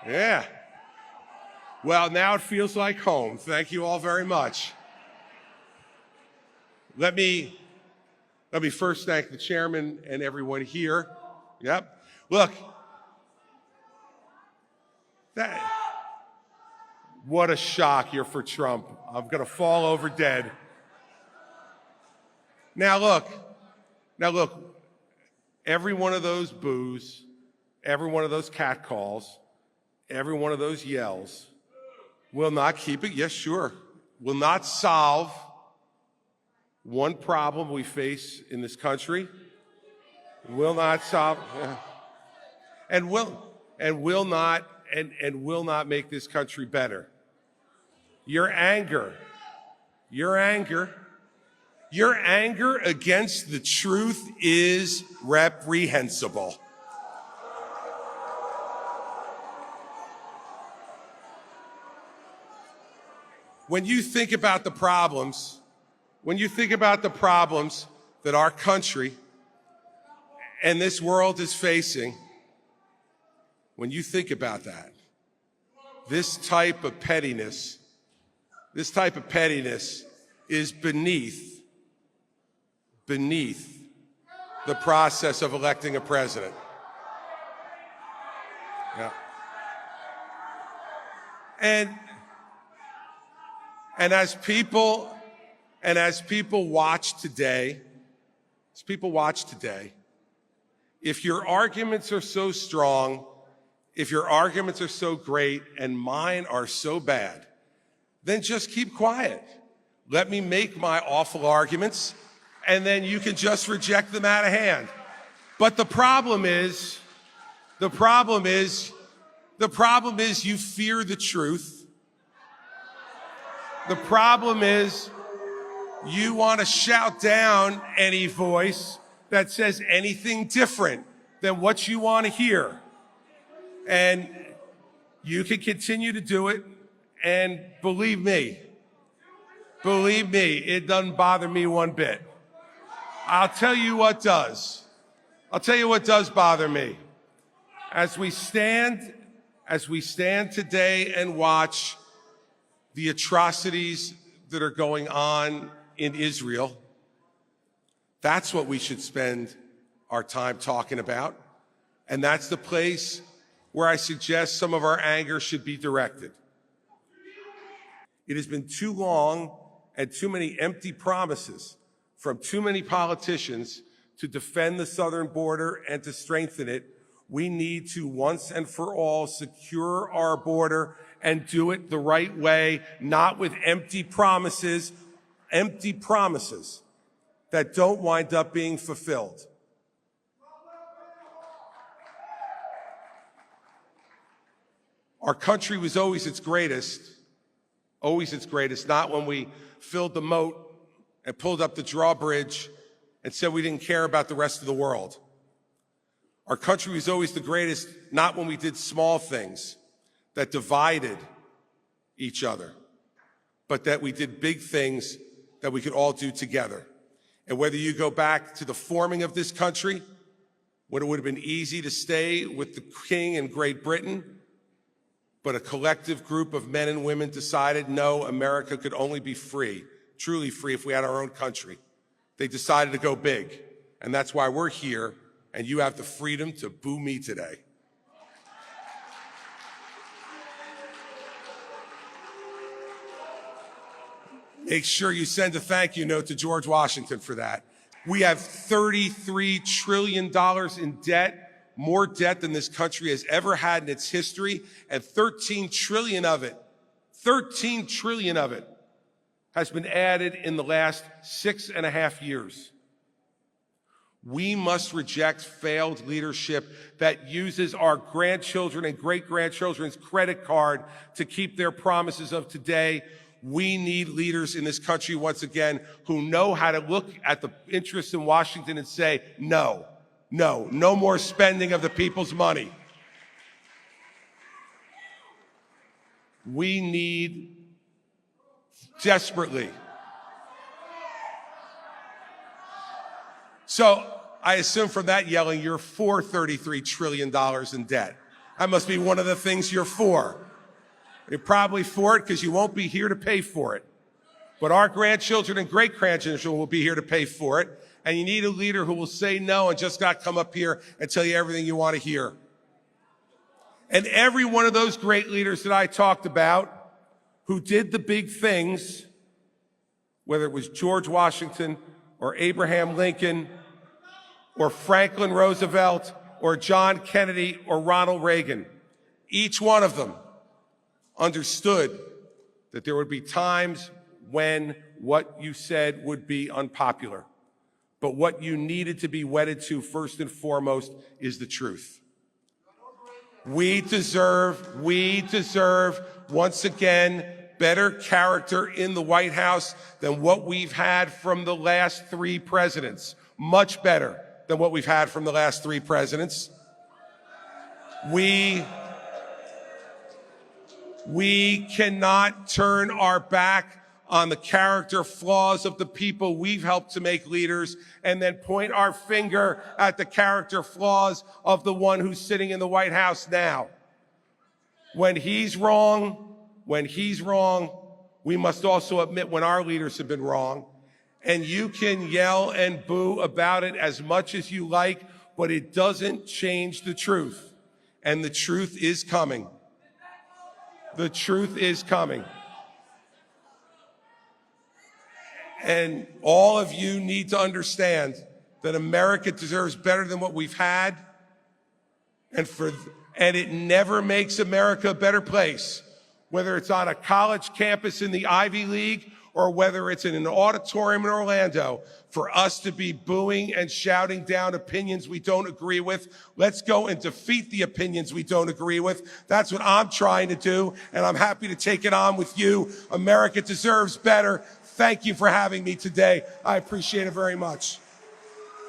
Yeah. Well, now it feels like home. Thank you all very much. Let me first thank the chairman and everyone here. Yep. Look, what a shock you're for Trump. I'm going to fall over dead. Now look, every one of those boos, every one of those catcalls, every one of those yells will not keep it. Yes, sure. Will not solve one problem we face in this country. Will not solve, and will not make this country better. Your anger against the truth is reprehensible. When you think about the problems that our country and this world is facing, when you think about that, this type of pettiness is beneath the process of electing a president. Yeah. And as people watch today, if your arguments are so strong, if your arguments are so great, and mine are so bad, then just keep quiet. Let me make my awful arguments, and then you can just reject them out of hand. But the problem is you fear the truth. The problem is you want to shout down any voice that says anything different than what you want to hear. And you can continue to do it. And believe me, it doesn't bother me one bit. I'll tell you what does bother me. As we stand today and watch the atrocities that are going on in Israel, that's what we should spend our time talking about. And that's the place where I suggest some of our anger should be directed. It has been too long and too many empty promises from too many politicians to defend the southern border and to strengthen it. We need to once and for all secure our border and do it the right way, not with empty promises that don't wind up being fulfilled. Our country was always its greatest, not when we filled the moat and pulled up the drawbridge and said we didn't care about the rest of the world. Our country was always the greatest, not when we did small things that divided each other, but that we did big things that we could all do together. And whether you go back to the forming of this country, when it would have been easy to stay with the king in Great Britain, but a collective group of men and women decided, no, America could only be free, truly free, if we had our own country. They decided to go big, and that's why we're here, and you have the freedom to boo me today. Make sure you send a thank you note to George Washington for that. We have $33 trillion in debt, more debt than this country has ever had in its history, and 13 trillion of it has been added in the last 6.5 years. We must reject failed leadership that uses our grandchildren and great-grandchildren's credit card to keep their promises of today. We need leaders in this country, once again, who know how to look at the interests in Washington and say, no more spending of the people's money. We need desperately. So I assume from that yelling, you're for $33 trillion in debt. That must be one of the things you're for. You're probably for it because you won't be here to pay for it. But our grandchildren and great-grandchildren will be here to pay for it. And you need a leader who will say no and just not come up here and tell you everything you want to hear. And every one of those great leaders that I talked about who did the big things, whether it was George Washington or Abraham Lincoln or Franklin Roosevelt or John Kennedy or Ronald Reagan, each one of them understood that there would be times when what you said would be unpopular. But what you needed to be wedded to first and foremost is the truth. We deserve, once again, better character in the White House than what we've had from the last 3 presidents. Much better than what we've had from the last 3 presidents. We cannot turn our back on the character flaws of the people we've helped to make leaders and then point our finger at the character flaws of the one who's sitting in the White House now. When he's wrong, we must also admit when our leaders have been wrong. And you can yell and boo about it as much as you like, but it doesn't change the truth. And the truth is coming. The truth is coming. And all of you need to understand that America deserves better than what we've had. And it never makes America a better place, whether it's on a college campus in the Ivy League or whether it's in an auditorium in Orlando, for us to be booing and shouting down opinions we don't agree with. Let's go and defeat the opinions we don't agree with. That's what I'm trying to do, and I'm happy to take it on with you. America deserves better. Thank you for having me today. I appreciate it very much.